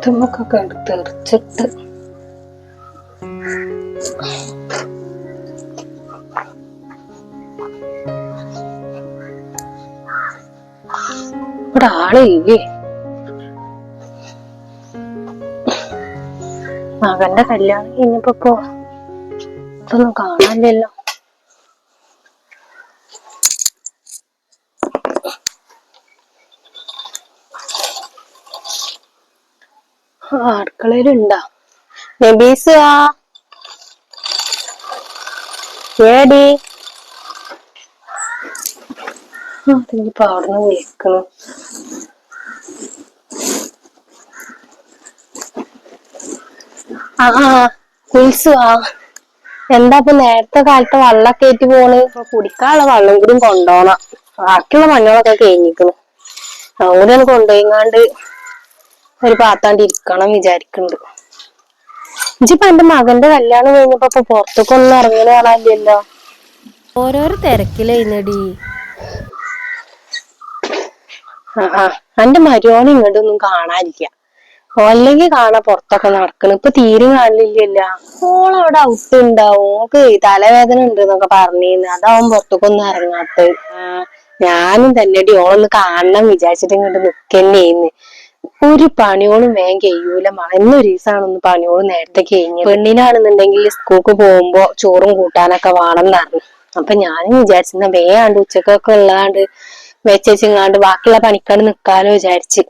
തുമ്മക്കൊക്കെ തെറിച്ചിട്ട് ഇവിടെ ആളില്ലേ? മകന്റെ കല്യാണം കഴിഞ്ഞപ്പോ ഇതൊന്നും കാണാനില്ലല്ലോ. അടുക്കളയിലുണ്ടാ നബീസ്? ഏടി അതിനിപ്പോ അവിടുന്ന് വിളിക്കണം. കുൽസുവാ, എന്താ ഇപ്പൊ നേരത്തെ കാലത്ത് വള്ളൊക്കെ ആയിട്ട് പോണ്? കുടിക്കാനുള്ള വെള്ളം കൂടി കൊണ്ടോണം. ബാക്കിയുള്ള മഞ്ഞളൊക്കെ കഴിഞ്ഞിക്കണ്. അങ്ങോട്ടാണ് കൊണ്ടുപോയിങ്ങാണ്ട് ഒരു പാത്താണ്ട് ഇരിക്കണം വിചാരിക്കുന്നുണ്ട്. ഇജിപ്പോ എന്റെ മകന്റെ കല്യാണം കഴിഞ്ഞപ്പോ പുറത്തേക്കൊന്നും ഇറങ്ങണ കാണാനില്ലല്ലോ. ഓരോരോ തിരക്കിലേന്നടി. എന്റെ മരുമോനെ ഇങ്ങോട്ടൊന്നും കാണാനില്ല. അല്ലെങ്കിൽ കാണാ പുറത്തൊക്കെ നടക്കണം. ഇപ്പൊ തീരെ കാണില്ലല്ല. ഓളവിടെ ഔട്ടുണ്ടാവും. ഓക്ക് തലവേദന ഉണ്ട് എന്നൊക്കെ പറഞ്ഞിരുന്നു. അതാവും പുറത്തേക്കൊന്നും ഇറങ്ങാത്ത. ഞാനും തന്നെടി ഓളൊന്ന് കാണണം വിചാരിച്ചിട്ട് ഇങ്ങോട്ട് നിക്കന്നേന്ന്. ഒരു പണിയോളും വേഗം കഴിയൂല. എന്നൊരു ദിവസമാണ് പണിയോളും നേരത്തെ കഴിഞ്ഞത്. പെണ്ണിനാണെന്നുണ്ടെങ്കിൽ സ്കൂൾക്ക് പോകുമ്പോ ചോറും കൂട്ടാനൊക്കെ വേണമെന്ന് പറഞ്ഞു. അപ്പൊ ഞാനും വിചാരിച്ചിരുന്ന വേഗാണ്ട് ഉച്ചക്കൊക്കെ ഉള്ളതാണ്ട് വെച്ചിങ്ങാണ്ട് ബാക്കിയുള്ള പണിക്കാണ്ട് നിക്കാലോ വിചാരിച്ച്.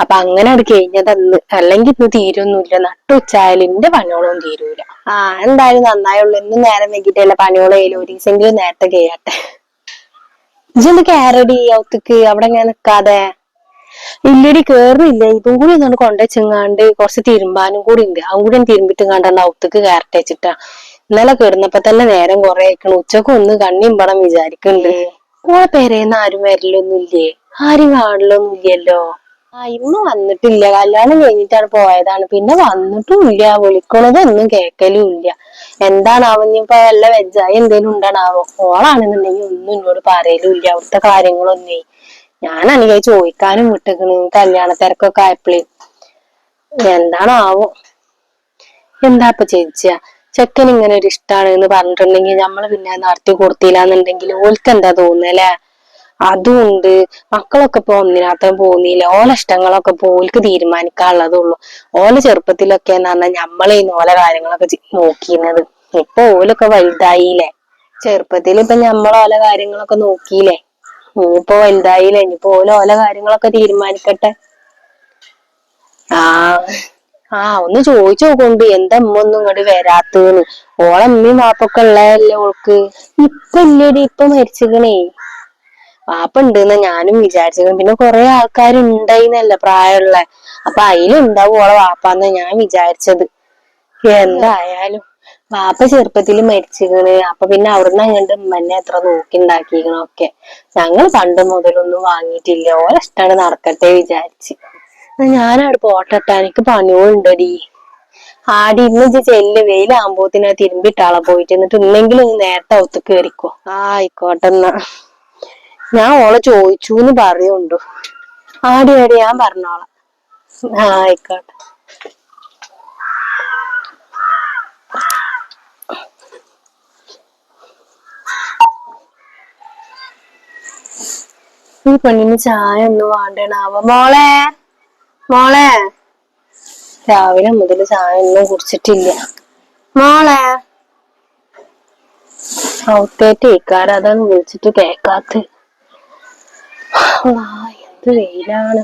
അപ്പൊ അങ്ങനെ അത് കഴിഞ്ഞതന്ന്. അല്ലെങ്കിൽ ഇന്ന് തീരൊന്നുമില്ല. നട്ടുച്ചായാലും എന്റെ പണിയോളൊന്നും തീരൂല. എന്തായാലും നന്നായുള്ളൂ. ഇന്നും നേരം വെക്കിട്ടല്ല പണിയോളം ഒരു ദിവസമെങ്കിലും നേരത്തെ കഴിയട്ടെ. ഇജൊന്ന് കേറടി ഔത്തേക്ക്. അവിടെ ഇങ്ങനെ നിക്കാതെ. ഇല്ലടി കേറില്ല. ഇതും കൂടി ഒന്നാണ് കൊണ്ടുവച്ചെങ്ങാണ്ട് കുറച്ച് തിരുമ്പാനും കൂടി ഉണ്ട്. അതും കൂടി തിരുമ്പിട്ടെങ്ങാണ്ടാണ് ഔത്തേക്ക് കയറട്ടെ വെച്ചിട്ടാ. ഇന്നലെ കിടന്നപ്പോ തന്നെ നേരം കുറെ ആയിക്കണ്. ഉച്ചക്ക് ഒന്ന് കണ്ണിമ്പണം വിചാരിക്കണ്ട്. ഓളെ പെരേന്ന് ആരും വരലൊന്നുമില്ലേ? ആരും കാണലൊന്നുമില്ലല്ലോ. ഇന്ന് വന്നിട്ടില്ല. കല്യാണം കഴിഞ്ഞിട്ടാണ് പോയതാണ്. പിന്നെ വന്നിട്ടും ഇല്ല. വിളിക്കണതൊന്നും കേക്കലും ഇല്ല. എന്താണ് അവനിപ്പോ വല്ല വെജായി എന്തേലും ഉണ്ടാണാവോ? ഓളാണെന്നുണ്ടെങ്കിൽ ഒന്നും എന്നോട് പറയലും ഇല്ല. അവിടുത്തെ കാര്യങ്ങളൊന്നേ. ഞാനാണെങ്കിൽ ചോദിക്കാനും വിട്ടേക്കണ്. കല്യാണ തിരക്കൊക്കെ ആയപ്പോഴേ. എന്താണാവോ? എന്താപ്പ ചേച്ചിയാ, ചെക്കൻ ഇങ്ങനെ ഒരു ഇഷ്ടാണ് എന്ന് പറഞ്ഞിട്ടുണ്ടെങ്കിൽ നമ്മള് പിന്നെ നടത്തി കൊടുത്തില്ലാന്നുണ്ടെങ്കിൽ ഓൽക്ക് എന്താ തോന്നല്ലേ? അതും ഉണ്ട്. മക്കളൊക്കെ ഇപ്പൊ ഒന്നിനാത്രം പോകുന്നില്ല. ഓല ഇഷ്ടങ്ങളൊക്കെ ഓൽക്ക് തീരുമാനിക്കാനുള്ളതുള്ളൂ. ഓല ചെറുപ്പത്തിലൊക്കെന്ന് പറഞ്ഞാൽ ഞമ്മളേന്ന് ഓല കാര്യങ്ങളൊക്കെ നോക്കിയിരുന്നത്. ഇപ്പൊ ഓലൊക്കെ വലുതായില്ലേ. ചെറുപ്പത്തിൽ ഇപ്പൊ ഞമ്മളോല കാര്യങ്ങളൊക്കെ നോക്കിയില്ലേ. ഇനിയിപ്പോ വലുതായില്ലേ. ഇനിയിപ്പോ ഓല കാര്യങ്ങളൊക്കെ തീരുമാനിക്കട്ടെ. ഒന്ന് ചോദിച്ചു നോക്കുന്നുണ്ട് എന്താ ഉമ്മ ഒന്നും ഇങ്ങോട്ട് വരാത്തന്ന്. ഓളമ്മയും വാപ്പൊക്കെ ഉള്ളതല്ലേ ഓൾക്ക്. ഇപ്പൊ ഇല്ലടി, ഇപ്പൊ മരിച്ചിക്കണേ. വാപ്പ ഉണ്ടെന്ന് ഞാനും വിചാരിച്ചിരുന്നു. പിന്നെ കൊറേ ആൾക്കാരുണ്ടായിന്നല്ല പ്രായമുള്ള. അപ്പൊ അതിലുണ്ടാവും ഓളെ വാപ്പാന്ന് ഞാൻ വിചാരിച്ചത്. എന്തായാലും വാപ്പ ചെറുപ്പത്തിൽ മരിച്ചിക്കണ്. അപ്പൊ പിന്നെ അവിടുന്ന് അങ്ങോട്ട് ഉമ്മന്നെ എത്ര നോക്കി ഉണ്ടാക്കിക്കണൊക്കെ. ഞങ്ങൾ പണ്ട് മുതലൊന്നും വാങ്ങിയിട്ടില്ല. ഓരോ ഇഷ്ടാണ് നടക്കട്ടെ വിചാരിച്ച്. ഞാനവിടെ പോട്ടട്ടാ, എനിക്ക് പണിയോണ്ടടി. ആടി ഇന്ന് ചെല്ല്. വെയിലാകുമ്പോത്തിനാ തിരുമ്പിട്ടാളെ പോയിട്ട്. എന്നിട്ട് ഇന്നെങ്കിലും നേരത്തെ ഒത്ത് കേറിക്കോ. ആയിക്കോട്ടെന്നാ. ഞാൻ ഓളെ ചോദിച്ചൂന്ന് പറയുണ്ടു. ആടി ഞാൻ പറഞ്ഞോളാം. ആയിക്കോട്ടെ. ഈ പെണ്ണിന് ചായ ഒന്നും വേണ്ടേണാവോ? മോളെ രാവിലെ മുതൽ ചായ ഒന്നും കുടിച്ചിട്ടില്ല. മോളെ ഔത്തേറ്റ് ഇക്കാരം അതാണ് വിളിച്ചിട്ട് കേക്കാത്ത. എന്ത് വെയിലാണ്.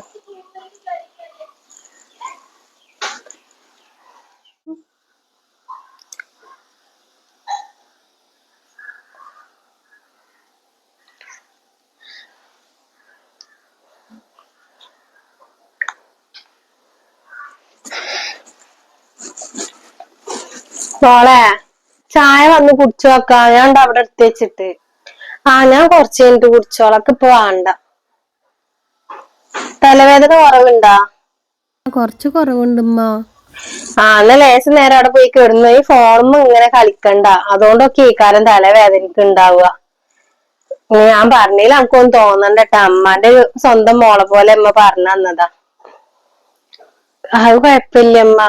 മോളെ ചായ വന്ന് കുടിച്ചു വെക്കാ. ഞാൻ അവിടെ എടുത്ത് വെച്ചിട്ട്. ഞാൻ കുറച്ച് കഴിഞ്ഞിട്ട് കുടിച്ചോളക്ക്. ഇപ്പൊ വേണ്ട. തലവേദന കുറവുണ്ടാ? കുറച്ച് കുറവുണ്ടുമ്മ. എന്നാ ലേശം നേരം അവിടെ പോയി കിടന്നു. ഈ ഫോണും ഇങ്ങനെ കളിക്കണ്ട. അതുകൊണ്ടൊക്കെ ഈ കാലം തലവേദനക്ക് ഉണ്ടാവുക. ഞാൻ പറഞ്ഞില്ല നമുക്കൊന്നും തോന്നണ്ടട്ടാ. അമ്മാന്റെ സ്വന്തം മോളെ പോലെ അമ്മ പറഞ്ഞു തന്നതാ. അത് കൊഴപ്പില്ലമ്മ.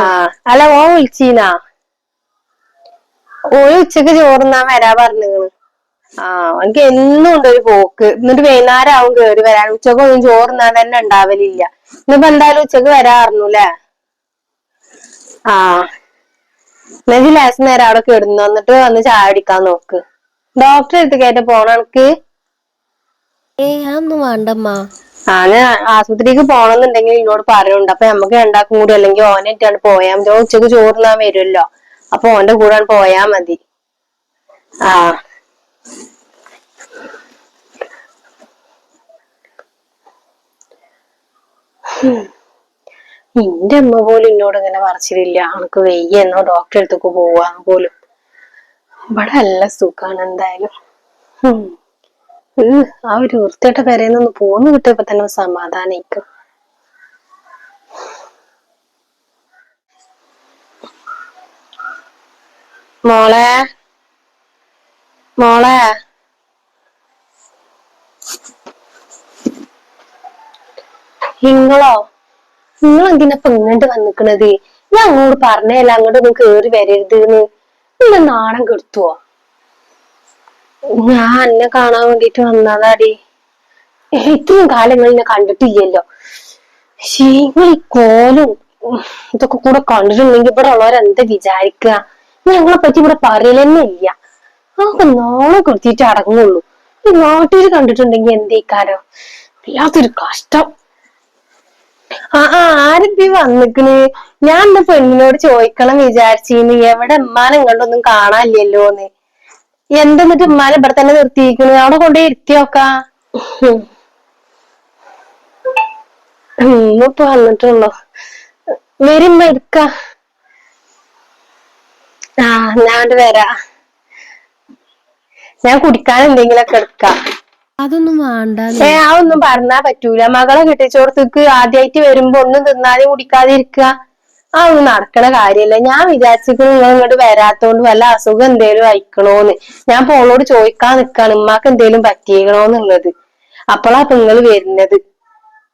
ആ അല്ല ഓൻ വിളിച്ചീനാ? ഓള് ഉച്ചക്ക് ചോറുന്നാൻ വരാ പറഞ്ഞിരുന്നു. അവനക്ക് എന്നും ഉണ്ട് ഒരു പോക്ക്. എന്നിട്ട് വൈകുന്നേരം ആവും കേറി വരാൻ. ഉച്ചക്കൊന്നും ചോറുന്നാൻ തന്നെ ഉണ്ടാവലില്ല. ഇന്നിപ്പോ എന്തായാലും ഉച്ചക്ക് വരാറുന്നുല്ലേ? എന്നെങ്കിൽ ലേശം നേരം അവിടെ കിടന്നു വന്നിട്ട് വന്ന് ചായ കുടിക്കാൻ നോക്ക്. ഡോക്ടറെ അടുത്ത് കേട്ട പോണക്ക്. അതൊന്നും വേണ്ടമ്മ. ഞാൻ ആശുപത്രിക്ക് പോണെന്നുണ്ടെങ്കിൽ എന്നോട് പറയുന്നുണ്ട്. അപ്പൊ നമുക്ക് രണ്ടാക്കും കൂടി അല്ലെങ്കിൽ ഓനായിട്ടാണ് പോയാ മതി. ഉച്ചക്ക് ചോറുന്നാൻ വരുമല്ലോ. അപ്പൊ ഓന്റെ കൂടെ പോയാ മതി. എന്റെ അമ്മ പോലും എന്നോട് ഇങ്ങനെ പറച്ചിലില്ല. അനക്ക് വെയ്യെന്നോ ഡോക്ടറെ അടുത്തേക്ക് പോവാന്ന് പോലും. ഇവിടെ നല്ല സുഖാണ് എന്തായാലും. ആ ഒരു വൃത്തിയുടെ പെരേന്നൊന്ന് പോന്ന് കിട്ടിയപ്പോ തന്നെ സമാധാനിക്കും. മോളെ മോളെ നിങ്ങൾ എന്തിനപ്പൊ ഇങ്ങോട്ട് വന്നിക്കണത്? ഞാൻ അങ്ങോട്ട് പറഞ്ഞല്ല അങ്ങോട്ടൊന്നും കേറി വരരുത് എന്ന്. നിങ്ങൾ നാണം കെടുത്തുവോ? ഞാൻ എന്നെ കാണാൻ വേണ്ടിട്ട് വന്നതാടി. ഇത്രയും കാലങ്ങൾ എന്നെ കണ്ടിട്ടില്ലല്ലോ. നിങ്ങൾ ഈ കോലും ഇതൊക്കെ കൂടെ കണ്ടിട്ടുണ്ടെങ്കിൽ ഇവിടെ ഉള്ളവരെന്താ വിചാരിക്കുക? ഞങ്ങളെ പറ്റി ഇവിടെ പറയലെന്നെ ഇല്ല. അതൊക്കെ നാളെ കെടുത്തിട്ട് അടങ്ങുള്ളൂ. ഈ നാട്ടിൽ കണ്ടിട്ടുണ്ടെങ്കിൽ എന്തേക്കാരോ വല്ലാത്തൊരു കഷ്ടം. ആരിപ്പീ വന്നിക്കണ്? ഞാൻ എന്റെ പെണ്ണിനോട് ചോദിക്കണം വിചാരിച്ചിന്ന് എവിടെ ഉമ്മാനെ ഇങ്ങോട്ടൊന്നും കാണാനില്ലല്ലോന്ന്. എന്തെന്നിട്ട് ഉമ്മാനെ ഇവിടെ തന്നെ നിർത്തിയിരിക്കണ്? അവിടെ കൊണ്ടുപോയി ഇരുത്തിയോക്കാ. ഇന്നിപ്പോ വന്നിട്ടുള്ളോ? വരുമ്പോ എടുക്ക. ഞാൻ വരാ. ഞാൻ കുടിക്കാൻ എന്തെങ്കിലുമൊക്കെ എടുക്കാം. അതൊന്നും വേണ്ട. അതൊന്നും പറഞ്ഞാ പറ്റൂല. മകളെ കെട്ടിച്ചോടത്തേക്ക് ആദ്യമായിട്ട് വരുമ്പോ ഒന്നും തിന്നാതെ കുടിക്കാതെ ഇരിക്കുക അതൊന്നും നടക്കണ കാര്യല്ല. ഞാൻ വിചാരിച്ചിട്ട് നിങ്ങൾ ഇങ്ങോട്ട് വരാത്തോണ്ട് വല്ല അസുഖം എന്തേലും അയക്കണോന്ന്. ഞാൻ പോളോട് ചോദിക്കാൻ നിക്കാണ് ഉമ്മാക്ക് എന്തേലും പറ്റിയേക്കണോന്നുള്ളത്. അപ്പോളാ നിങ്ങൾ വരുന്നത്.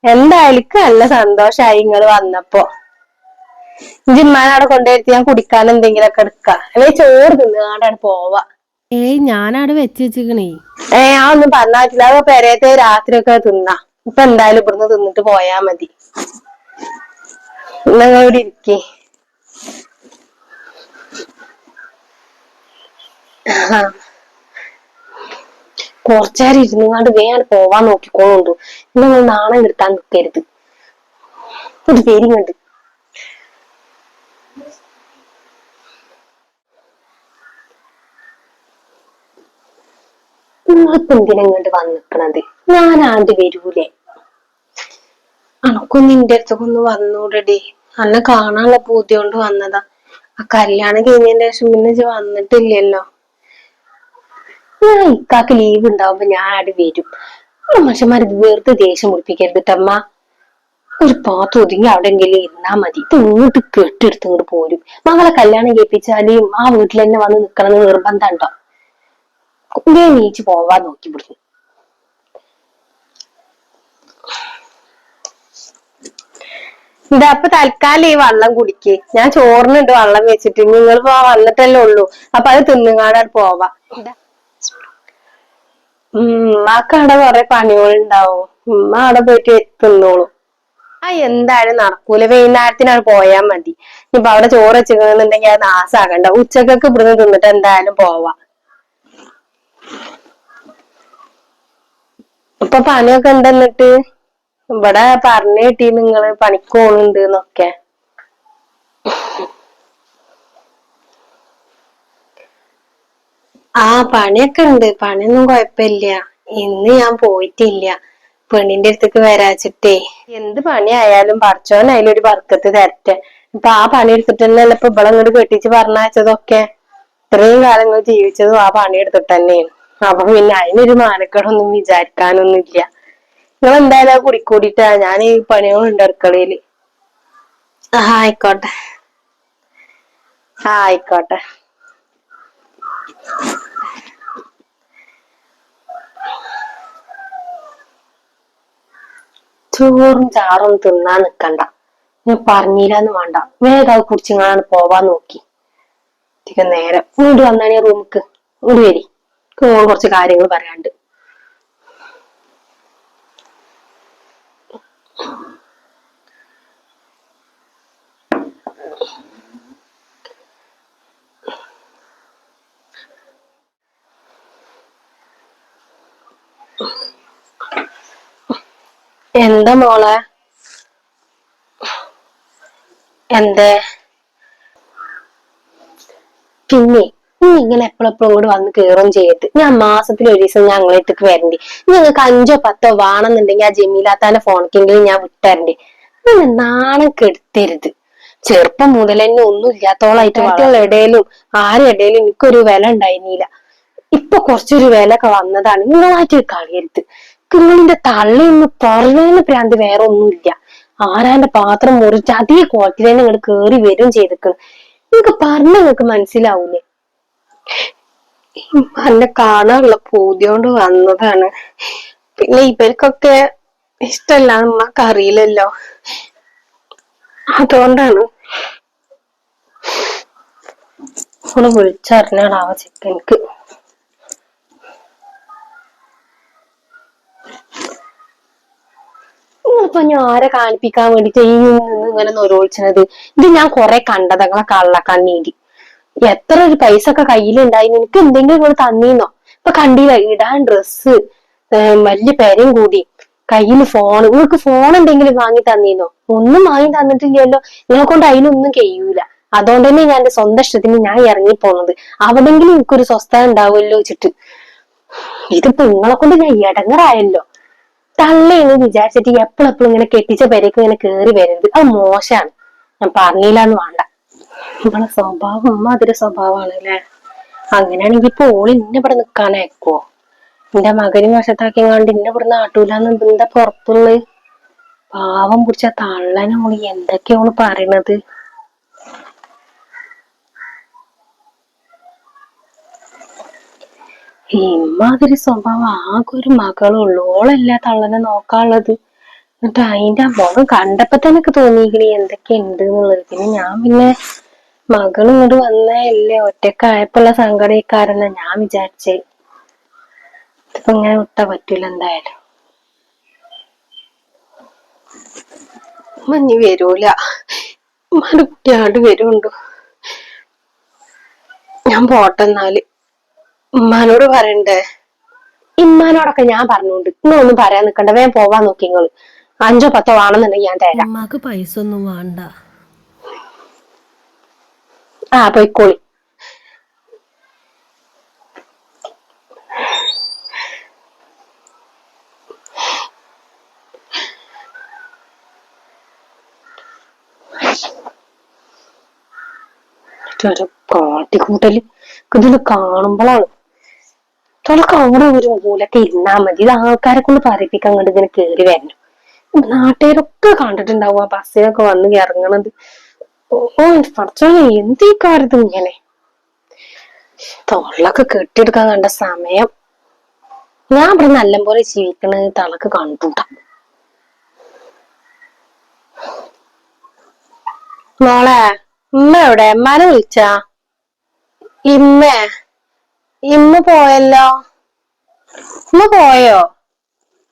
എന്തായാലും നല്ല സന്തോഷായി നിങ്ങള് വന്നപ്പോ. ജിമ്മാനെ അവിടെ കൊണ്ടുവരുത്തി ഞാൻ കുടിക്കാൻ എന്തെങ്കിലുമൊക്കെ എടുക്കാം. അല്ലെ ചോറ് തിന്നുകാണ്ടാണ് പോവാ. ഞാനവിടെ വെച്ചിക്കണേ. അതൊന്നും പറഞ്ഞാ പറ്റില്ല. അതൊക്കെ പെരേത്തെ രാത്രിയൊക്കെ തിന്നാ. ഇപ്പൊ എന്തായാലും ഇവിടുന്ന് തിന്നിട്ട് പോയാ മതി. നിങ്ങൾ ഇവിടെ ഇരിക്കേ. കുറച്ചേരം ഇരുന്നുകാണ്ട് വേഗം പോവാൻ നോക്കിക്കോളുണ്ട്. നിങ്ങൾ നാണം കിട്ടാൻ നിൽക്കരുത്. ഒരു പേരും കണ്ട് നിങ്ങളിപ്പോ എന്തിനാ ഇങ്ങോട്ട് വന്നിക്കണത്? ഞാനാണ്ട് വരൂലേ? അനക്കൊന്നും നിന്റെ അടുത്തൊക്കെ വന്നൂടടി. അന്നെ കാണാനുള്ള പൂതി കൊണ്ട് വന്നതാ. ആ കല്യാണം കഴിഞ്ഞതിന്റെ ശേഷം പിന്നെ ഇജ്ജ് വന്നിട്ടില്ലല്ലോ. ഞാൻ ഇക്കാക്ക് ലീവ് ഉണ്ടാവുമ്പോ ഞാൻ അവിടെ വരും. മനുഷ്യന്മാര് വെറുതെ ദേഷ്യം മുടിപ്പിക്കരുതിട്ടമ്മ. ഒരു പാത്രം ഒതുങ്ങി അവിടെ എങ്കിലും ഇരുന്നാ മതി. ഇത് ഇങ്ങോട്ട് കെട്ടിയെടുത്ത് ഇങ്ങോട്ട് പോരും. മകളെ കല്യാണം കഴിപ്പിച്ചാലും ആ വീട്ടിൽ തന്നെ വന്ന് നിക്കണമെന്ന് നിർബന്ധം ഉണ്ടോ? നീച്ച് പോവാൻ നോക്കി പിടിക്കും. ഇതാ അപ്പൊ തൽക്കാലം ഈ വെള്ളം കുടിക്ക്. ഞാൻ ചോറിനുണ്ട് വെള്ളം വെച്ചിട്ട്. നിങ്ങൾ വന്നിട്ടല്ലേ ഉള്ളൂ. അപ്പൊ അത് തിന്നുകാടാൻ പോവാ. ഉമ്മാക്ക് അവിടെ കൊറേ പണികളുണ്ടാവും. ഉമ്മ അവിടെ പോയിട്ട് തിന്നോളൂ. എന്തായാലും നടക്കൂല. വൈകുന്നേരത്തിനാണ് പോയാ മതി. ഇപ്പൊ അവിടെ ചോറ് വെച്ചിട്ടുണ്ടെങ്കിൽ അത് നാശാകണ്ട. ഉച്ചക്കൊക്കെ ഇവിടുന്ന് തിന്നിട്ട് എന്തായാലും പോവാ. ഇപ്പൊ പണിയൊക്കെ ഉണ്ടെന്നിട്ട് ഇവിടെ പറഞ്ഞു കിട്ടി നിങ്ങള് പണിക്ക് പോകുന്നുണ്ട് എന്നൊക്കെ. പണിയൊക്കെ ഉണ്ട്. പണിയൊന്നും കുഴപ്പമില്ല. ഇന്ന് ഞാൻ പോയിട്ടില്ല. പെണ്ണിന്റെ അടുത്തേക്ക് വരാച്ചിട്ടേ. എന്ത് പണിയായാലും പടച്ചോനായാലും ഒരു ബർക്കത്ത് തരട്ടെ. ഇപ്പൊ ആ പണി എടുത്തിട്ട് തന്നെയല്ല ഇപ്പൊ ഇവിടെ അങ്ങോട്ട് കെട്ടിച്ച് പറഞ്ഞയച്ചതൊക്കെ. ഇത്രയും കാലങ്ങൾ ജീവിച്ചതും ആ പണി എടുത്തിട്ട് തന്നെയാണ്. അപ്പൊ പിന്നെ അതിനൊരു മാനക്കേടൊന്നും വിചാരിക്കാനൊന്നും ഇല്ല. നിങ്ങൾ എന്തായാലും കുടിക്കൂടിട്ടാ. ഞാൻ ഈ പണികളുണ്ട് അടുക്കളയില്. ആയിക്കോട്ടെ. ആയിക്കോട്ടെ. ചോറും ചാറും തിന്നാൻ നിക്കണ്ട. ഞാൻ പറഞ്ഞില്ലാന്ന് വേണ്ട. വേഗം അത് കുടിച്ചിങ്ങാണ് പോവാൻ നോക്കി. നേരം ഇങ്ങോട്ട് വന്നാണ് റൂമിക്ക്. ഇങ്ങോട്ട് വരി. കുറച്ച് കാര്യങ്ങൾ പറയാണ്ട്. എന്താ മോളെ? എന്തേ? പിന്നെ നീ ഇങ്ങനെ എപ്പോഴെപ്പോഴും കൂടെ വന്ന് കേറും ചെയ്യരുത്. ഞാൻ മാസത്തിൽ ഒരു ദിവസം ഞങ്ങളെടുത്തേക്ക് വരണ്ടേ. നിങ്ങൾക്ക് 5 or 10 വേണമെന്നുണ്ടെങ്കിൽ ആ ജമീലാത്താന്റെ ഫോണിക്കെങ്കിലും ഞാൻ വിട്ടരണ്ടേ. നിങ്ങൾ നാണം കെടുത്തരുത്. ചെറുപ്പം മുതൽ തന്നെ ഒന്നും ഇല്ലാത്തോളായിട്ട് മറ്റുള്ള ഇടയിലും ആരുടെ ഇടയിലും എനിക്കൊരു വില ഉണ്ടായിരുന്നില്ല. ഇപ്പൊ കുറച്ചൊരു വില ഒക്കെ വന്നതാണ്. നിങ്ങളായിട്ട് കളയരുത്. നിങ്ങളിന്റെ തള്ളിന്ന് പറഞ്ഞതിന് പ്രാന്ത് വേറെ ഒന്നുമില്ല. ആരാന്റെ പാത്രം മുറിച്ച് അതേ കോലത്തിൽ തന്നെ നിങ്ങൾ കേറി വരും ചെയ്തിക്കണം. നിങ്ങക്ക് പറഞ്ഞ നിങ്ങക്ക് മനസ്സിലാവൂലേ? എന്നെ കാണാനുള്ള പൂതി കൊണ്ട് വന്നതാണ്. പിന്നെ ഇവർക്കൊക്കെ ഇഷ്ടല്ല, നമ്മക്ക് അറിയില്ലല്ലോ, അതുകൊണ്ടാണ്. ഒന്ന് വിളിച്ചറിഞ്ഞാടാവ ചെക്കൻക്ക്. നിങ്ങളിപ്പോ ഞാൻ ആരെ കാണിപ്പിക്കാൻ വേണ്ടിട്ട് ഈ നിന്ന് ഇങ്ങനെ നൊരോളിച്ചത്? ഇത് ഞാൻ കൊറേ കണ്ടതങ്ങളെ കള്ളക്കണ്ണീര്. എത്ര ഒരു പൈസ ഒക്കെ കയ്യിലുണ്ടായി. നിനക്ക് എന്തെങ്കിലും നിങ്ങൾ തന്നീന്നോ? ഇപ്പൊ കണ്ടില്ല, ഇടാൻ ഡ്രസ്സ്, വലിയ പെരയും കൂടി, കയ്യില് ഫോണ്. നിങ്ങൾക്ക് ഫോൺ എന്തെങ്കിലും വാങ്ങി തന്നീന്നോ? ഒന്നും വാങ്ങി തന്നിട്ടില്ലല്ലോ. നിങ്ങളെ കൊണ്ട് അതിനൊന്നും കഴിയൂല. അതുകൊണ്ട് തന്നെ ഞാൻ എന്റെ സ്വന്തം ഇഷ്ടത്തിന് ഞാൻ ഇറങ്ങിപ്പോന്നത്. അവിടെങ്കിലും എനിക്കൊരു സ്വസ്ഥത ഉണ്ടാവുമല്ലോ വെച്ചിട്ട്. ഇതിപ്പോ നിങ്ങളെ കൊണ്ട് ഞാൻ ഇടങ്ങറായല്ലോ. തള്ളേന്ന് വിചാരിച്ചിട്ട് എപ്പോഴെപ്പോഴും ഇങ്ങനെ കെട്ടിച്ച പെരേക്ക് ഇങ്ങനെ കേറി വരരുത്. അത് മോശമാണ്. ഞാൻ പറഞ്ഞില്ലാന്ന് വേണ്ട. നമ്മളെ സ്വഭാവം അമ്മാതിരി സ്വഭാവമാണ് അല്ലേ? അങ്ങനെയാണെങ്കി ഇപ്പൊ ഓള് ഇന്നെ ഇവിടെ നിക്കാനയക്കുവോ? എന്റെ മകനും വശത്താക്കിയങ്ങാണ്ട് ഇന്നെ ഇവിടെ നാട്ടൂലെന്ന് എന്താ പുറത്തുള്ളത്? പാവം പിടിച്ച തള്ളനെ ഓള് എന്തൊക്കെയാ ഓള് പറയണത്? ഇമ്മാതിരി സ്വഭാവം ആകെ ഒരു മകളുള്ളൂ. ഓളല്ല തള്ളനെ നോക്കാനുള്ളത്. എന്നിട്ട് അതിന്റെ മുഖം കണ്ടപ്പോ തന്നെ എനിക്ക് തോന്നിയിരിക്കണേ എന്തൊക്കെയുണ്ട് എന്നുള്ളത്. പിന്നെ മകൾ ഇങ്ങോട്ട് വന്നല്ലേ, ഒറ്റക്കായപ്പോള്ള സങ്കടക്കാരെന്നാ ഞാൻ വിചാരിച്ചേ. ഇതിപ്പോ ഇങ്ങനെ വിട്ടാ പറ്റൂല എന്തായാലും. മഞ്ഞ് വരൂല, ഉമ്മാന്റെ കുട്ടിയാണ്ട് വരുണ്ടോ? ഞാൻ പോട്ടെന്നാല്. ഉമ്മാനോട് പറയണ്ടേ? ഇമ്മാനോടൊക്കെ ഞാൻ പറഞ്ഞോണ്ട് നിങ്ങളൊന്നും പറയാൻ നിക്കണ്ട. വേഗം പോവാൻ നോക്കി നിങ്ങള്. 5 or 10 വേണമെന്നുണ്ടെങ്കിൽ ഞാൻ തരാം. ഉമ്മാക്ക് പൈസ ഒന്നും വേണ്ട. പോയിക്കോളി. കാട്ടിക്കൂട്ടല് ഇതിന് കാണുമ്പോഴാണ്. ചിലക്ക് അവിടെ ഒരു മൂലൊക്കെ ഇരുന്നാ മതി. ഇത് ആൾക്കാരെ കൊണ്ട് പറയിപ്പിക്കാൻ കണ്ട് ഇങ്ങനെ കേറി വരണം. നാട്ടുകാരൊക്കെ കണ്ടിട്ടുണ്ടാവും ആ ബസ്സിനൊക്കെ വന്ന് ഇറങ്ങണത്. ഓ പഠിച്ചോനെ, എന്തീ കാര്യത്ത് ഇങ്ങനെ തൊള്ളൊക്കെ കെട്ടിയെടുക്കാൻ കണ്ട സമയം. ഞാൻ ഇവിടെ നല്ലപോലെ ജീവിക്കണത് തളക്ക് കണ്ടുട്ടാ. മോളെ, ഉമ്മ എവിടെ? ഉമ്മാനെ വിളിച്ചാ? ഇമ്മ പോയല്ലോ. ഉമ്മ പോയോ?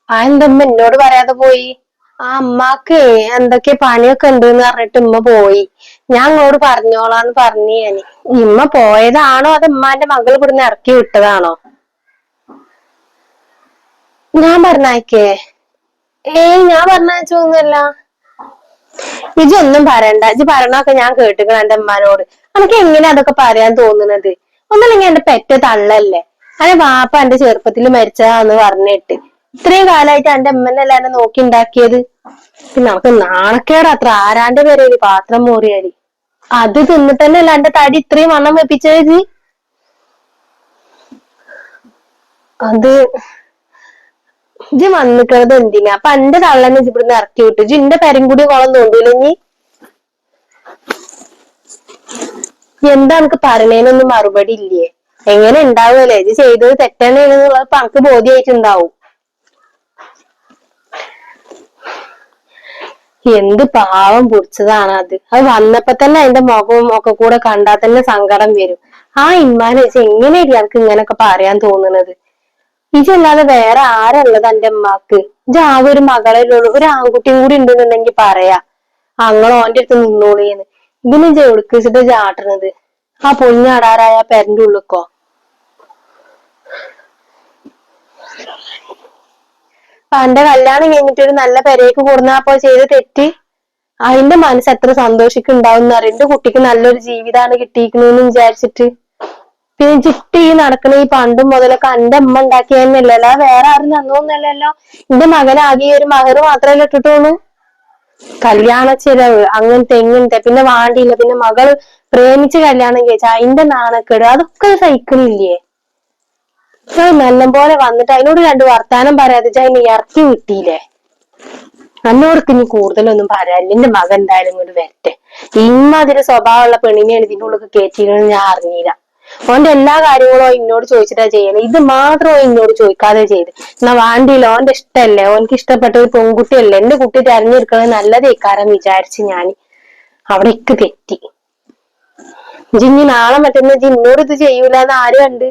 എന്തമ്മ എന്നോട് പറയാതെ പോയി? അമ്മാക്ക് എന്തൊക്കെ പണിയൊക്കെ ഉണ്ടെന്ന് പറഞ്ഞിട്ട് ഉമ്മ പോയി. ഞാൻ അങ്ങോട്ട് പറഞ്ഞോളാന്ന് പറഞ്ഞു. ഞാന് ഇമ്മ പോയതാണോ അത് ഉമ്മാന്റെ മകൾ ഇവിടുന്ന് ഇറക്കി വിട്ടതാണോ? ഞാൻ പറഞ്ഞയക്കേ? ഞാൻ പറഞ്ഞയച്ചൊന്നുമല്ല. ഇജൊന്നും പറയണ്ട. ഇജ് പറയണൊക്കെ ഞാൻ കേട്ടിക്കണ എന്റെ ഉമ്മാനോട്. എനിക്ക് എങ്ങനെ അതൊക്കെ പറയാൻ തോന്നുന്നത്? ഒന്നല്ലെങ്കിൽ എന്റെ പെറ്റ തള്ളല്ലേ. അതെ, വാപ്പ എന്റെ ചെറുപ്പത്തിൽ മരിച്ചതാന്ന് പറഞ്ഞിട്ട് ഇത്രയും കാലമായിട്ട് എന്റെ അമ്മന്നല്ല എന്നെ നോക്കി ഉണ്ടാക്കിയത്. പിന്നെ നമുക്ക് നാണക്കേട് അത്ര. ആരാന്റെ പേര് പാത്രം മോറിയാല് അത് തിന്നിട്ടന്നല്ല എന്റെ തടി ഇത്രയും വണ്ണം വെപ്പിച്ചത്. അത് ഇജ് വന്നിക്കണത് എന്തിനാ? അപ്പൊ എന്റെ തള്ളനെ ഇവിടുന്ന് ഇറക്കി വിട്ടു. ഇജ് എന്റെ പേരും കൂടി കോളം തോണ്ടൂലെങ്കി എന്താ എനിക്ക് പറയണേനൊന്നും മറുപടി ഇല്ലേ? എങ്ങനെ ഉണ്ടാവുമല്ലേ? ഇത് ചെയ്തത് തെറ്റന്നെയാണെന്നുള്ളത് ഇപ്പൊ എനിക്ക് ബോധ്യമായിട്ടുണ്ടാവും. എന്ത് പാവം പൊടിച്ചതാണ് അത്. അത് വന്നപ്പോ തന്നെ അതിന്റെ മുഖവും ഒക്കെ കൂടെ കണ്ടാൽ തന്നെ സങ്കടം വരും. ആ ഇമ്മാനെ വെച്ച് എങ്ങനെയാണ് ഇയാൾക്ക് ഇങ്ങനൊക്കെ പറയാൻ തോന്നുന്നത്? ഇജല്ലാതെ വേറെ ആരുള്ളത് എന്റെ ഉമ്മാക്ക്? ഇജ ആകെ ഒരു മകളെ ഉള്ളൂ. ഒരു ആൺകുട്ടിയും കൂടി ഉണ്ടെന്നുണ്ടെങ്കിൽ പറയാ അങ്ങള് ഓന്റെ അടുത്ത് നിന്നോളിന്ന്. ഇതിന് ഇജ എവിടുക്കിച്ചിട്ട് ചാട്ടണത്? ആ പൊഞ്ഞാടാറായ പെരന്റെ ഉള്ളിക്കോ? എന്റെ കല്യാണം കഴിഞ്ഞിട്ട് ഒരു നല്ല പെരേക്ക് കൊടുന്നപ്പോ ചെയ്ത് തെറ്റ് അതിന്റെ മനസ്സ് എത്ര സന്തോഷിക്കുണ്ടാവും അറിയാം. എന്റെ കുട്ടിക്ക് നല്ലൊരു ജീവിതമാണ് കിട്ടിയിരിക്കണെന്ന് വിചാരിച്ചിട്ട്. പിന്നെ ചിട്ടി ഈ നടക്കണ ഈ പണ്ടും മുതലൊക്കെ എന്റെ അമ്മ ഉണ്ടാക്കിയെന്നല്ലല്ലോ, വേറെ ആരും തന്നോന്നല്ലല്ലോ. എന്റെ മകനാകെ ഒരു മകറ് മാത്രമല്ലേ ഇട്ടിട്ടുള്ളൂ. കല്യാണ ചെലവ് അങ്ങനത്തെ ഇങ്ങനത്തെ പിന്നെ വാണ്ടിയില്ല. പിന്നെ മകള് പ്രേമിച്ച് കല്യാണം കഴിച്ച അതിന്റെ നാണക്കേട് അതൊക്കെ സഹിക്കണില്ലേ? നല്ലപോലെ വന്നിട്ട് അതിനോട് രണ്ട് വർത്താനം പറയാതെ അതിനെ ഇറക്കി വിട്ടില്ലേ? എന്നോടൊക്കെ ഇനി കൂടുതലൊന്നും പറയാനില്ല. എന്റെ മകൻ എന്തായാലും ഇങ്ങോട്ട് വരട്ടെ. ഇമ്മാതിരി സ്വഭാവമുള്ള പെണ്ണിനെയാണ് ഇതിന്റെ ഉള്ളിൽ കയറ്റിയിരുന്നത് ഞാൻ അറിഞ്ഞില്ല. ഓന്റെ എല്ലാ കാര്യങ്ങളും എന്നോട് ചോദിച്ചിട്ടാ ചെയ്യല്. ഇത് മാത്രം എന്നോട് ചോദിക്കാതെ ചെയ്ത്. എന്നാ വാണ്ടിയില്ല, ഓന്റെ ഇഷ്ടല്ലേ, ഓനക്ക് ഇഷ്ടപ്പെട്ട ഒരു പെൺകുട്ടിയല്ലേ, എന്റെ കുട്ടി തെരഞ്ഞെടുക്കണത് നല്ലതേക്കാരം വിചാരിച്ച് ഞാൻ അവിടേക്ക് തെറ്റി. ഇനി നാളെ മറ്റന്നാ എന്നോട് ഇത് ചെയ്യൂലെന്ന് ആര് കണ്ട്?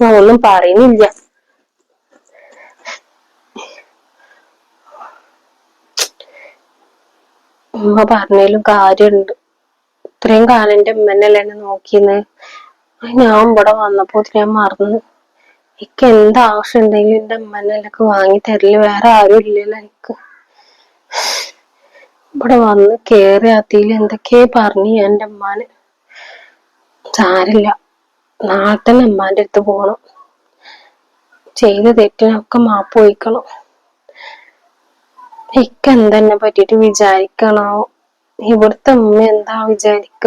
ഒന്നും പറയുന്നില്ല. ഉമ്മ പറഞ്ഞതിലും കാര്യമുണ്ട്. ഇത്രയും കാലം എന്റെ ഉമ്മന്നല്ലേ എന്നെ നോക്കിന്ന്. ഞാൻ ഇവിടെ വന്നപ്പോ ഞാൻ മറന്നു. എനിക്ക് എന്താവശ്യം ഉണ്ടെങ്കിലും എന്റെ ഉമ്മന്നല്ലൊക്കെ വാങ്ങി തരല്, വേറെ ആരും ഇല്ലല്ലോ എനിക്ക്. ഇവിടെ വന്ന് കേറി അതിൽ എന്തൊക്കെയാ പറഞ്ഞു ഞാൻ എന്റെ ഉമ്മാന്. സാരില്ല, നാളെ തന്നെ ഉമ്മാന്റെ അടുത്ത് പോണം. ചെയ്ത തെറ്റിനൊക്കെ മാപ്പ് ചോദിക്കണം. എന്തെന്നെ പറ്റിട്ട് വിചാരിക്കണോ? ഇവിടുത്തെ ഉമ്മ എന്താ വിചാരിക്ക?